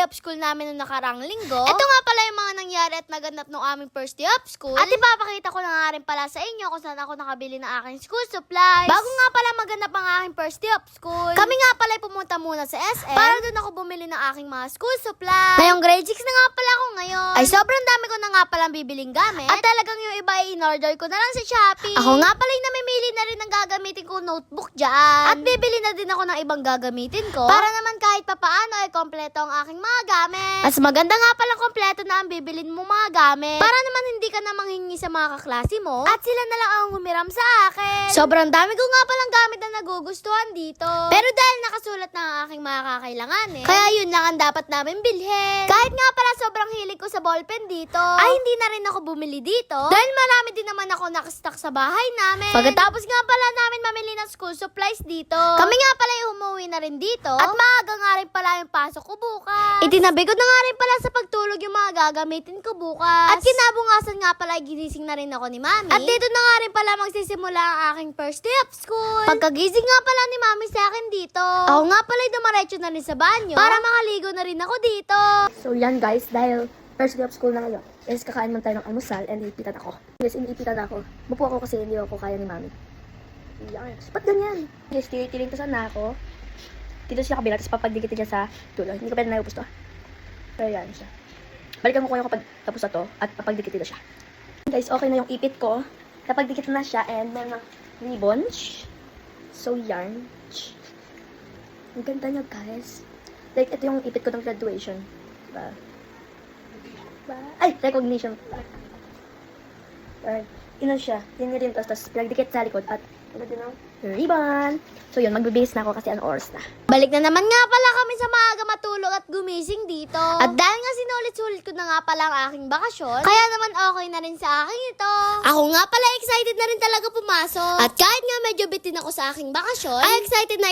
of school namin noong nakarang linggo. Ito nga pala yung mga nangyari at naganap nung aming first day of school. At ipapakita ko na nga rin pala sa inyo kung saan ako nakabili ng aking school supplies. Bago nga pala maganap ang aking first day of school, kami nga pala ay pumunta muna sa SM para doon ako bumili ng aking mga school supplies. Ngayong grade 6 na nga pala ako ngayon. Ay sobrang dami ko na nga palang bibiling gamit. At talagang yung iba ay in-order ko na lang sa Shopee. Ako nga pala yung namimili na rin ng gagamitin ko notebook dyan. At bibili na din ako ng ibang gagamitin ko. Para naman kahit papaano ay kompleto ang aking mga gamit. Mas maganda nga palang kompleto na ang bibilin mo mga gamit. Para naman hindi ka na manghingi sa mga kaklase mo. At sila na lang ang humiram sa akin. Sobrang dami ko nga palang gamit na nagugustuhan dito. Pero dahil nakasulat na ang aking mga kakailanganin, kaya yun lang ang dapat namin bilhin. Kahit nga pala sobrang hilig ko sa ballpen dito, ay hindi na rin ako bumili dito. Dahil marami din naman ako nakastock sa bahay namin. Pagkatapos nga pala namin mamili ng school supplies dito, kami nga pala yung umuwi na rin dito. At maaga nga rin pala yung pasok ko bukas. Itinabi ko na nga rin pala sa pagtulog yung mga gagamitin ko bukas. At kinabukasan nga pala ginising na rin ako ni Mami. At dito na nga rin pala magsisimula ang aking first day of school. Pagkagising nga pala ni Mami sa akin dito, ako nga pala dumaretso na rin sa banyo para makaligo na rin ako dito. So yan guys, dahil first day of school na ngayon, is kakain man tayo ng almusal and iniipitan ako. Yes, iniipitan ako. Bupo ako kasi hindi ako kaya ni Mami. Yan. Ba't ganyan? Yes, tiniting ko sana ako. Dito siya kabila, tapos papagdikit niya sa dulo. Hindi ko pwede na iupos to. Pero yan siya. Balikan ko yung kapag tapos na to at papagdikit dito siya. Guys, okay na yung ipit ko. Napagdikit na siya and meron ng ribbon. So yan. Ang ganda niya guys. Like, ito yung ipit ko ng graduation. Diba? Ay! Recognition. Inan siya. Yan rin. Tapos pinagdikit sa likod. At ano din ang ribbon. So yun, magbibihis na ako kasi ang oras na. Balik na naman nga pala kami sa maaga matulog at gumising dito. At dahil nga sinulit-sulit ko na nga pala ang aking bakasyon, kaya naman okay na rin sa akin ito. Ako nga pala excited na rin talaga pumasok. At kahit nga medyo bitin ako sa aking bakasyon, ay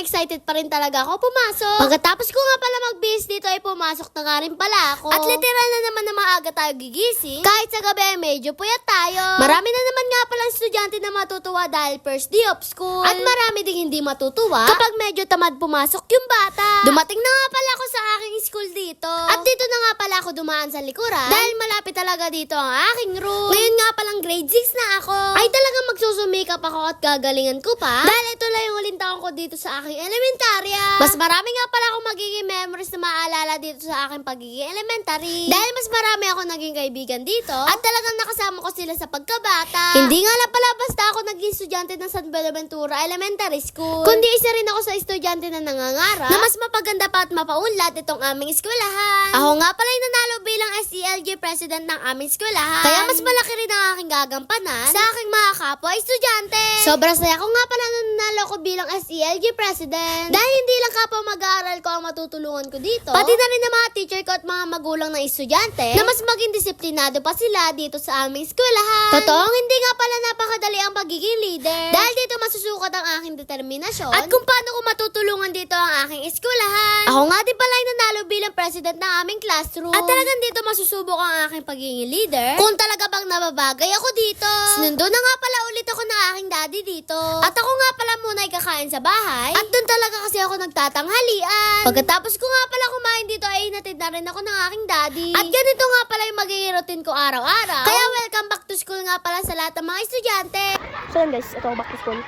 excited pa rin talaga ako pumasok. Pagkatapos ko nga pala magbihis dito ay pumasok na nga rin pala ako. At literal na naman na maaga tayo gigising. Kahit sa gabi ay medyo puyat tayo. Marami na naman nga pala estudyante na matutuwa dahil first day of school. At marami ding hindi matutuwa kapag medyo tamad pumasok yung bata. Dumating na nga pala ako sa aking school dito. At dito na nga pala ako dumaan sa likuran dahil malapit talaga dito ang aking room. Ngayon nga palang grade 6 na ako. Ay talagang magsusumikap ako at gagalingan ko pa. Dahil ito lang yung huling taon ko dito sa aking elementarya. Mas marami nga pala akong magiging memories na maalala dito sa aking pagiging elementary. Dahil mas marami ako naging kaibigan dito. At talagang nakasama ko sila sa pagkabata. Hindi nga lang pala basta ako naging estudyante ng San Buenaventura Elementary School. Kundi isa rin ako sa estudyante na nangangarap na mas mapaganda pa at mapaunlad itong aming eskwelahan. Ako nga pala yung nanalo bilang SELG president ng aming eskwelahan. Kaya mas malaki rin ang aking gagampanan sa aking mga kapwa estudyante. Sobrang saya ko nga pala nung nanalo ko bilang SELG president. Dahil hindi lang kapwa mag-aaral ko ang matutulungan ko dito, pati na rin ang mga teacher ko at mga magulang ng estudyante na mas maging disiplinado pa sila dito sa aming eskwelahan. Totoong hindi nga pala napakadali ang pagiging leader. Dahil dito masusukat ang aking determinasyon at kung paano ko matutulungan dito ang aking eskwelahan. Ako nga din pala yung nanalo bilang president ng aming classroom. At talagang dito masusubok ang aking pagiging leader kung talaga bang nababagay ako dito. Sinundo na nga pala ulit ako ng aking daddy dito. At ako nga pala muna ay kakain sa bahay. At doon talaga kasi ako nagtatanghalian. Pagkatapos ko nga pala kumain dito ay inatid na rin ako ng aking daddy. At ganito nga pala yung magiging routine ko araw-araw. Kaya welcome back to school nga pala sa lahat ng mga estudyante. So yan guys, ito back to school.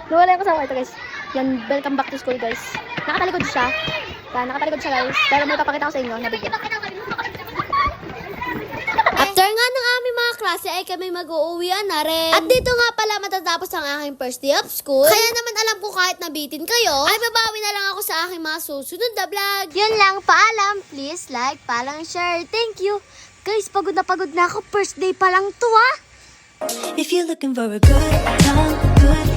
Nawala yung kasama ito guys. Yan, welcome back to school guys. Nakatalikod siya. Yan, nakatalikod siya guys. Dahil may papakita ko sa inyo na video. After nga ng aming mga klase ay kami mag-uuwian na rin. At dito nga pala matatapos ang aking first day of school. Kaya naman alam ko kahit nabitin kayo, ay babawi na lang ako sa aking mga susunod na vlog. Yun lang, paalam. Please like, palang share. Thank you. Guys, pagod na ako. First day pa lang to ah. If you're looking for a good time, good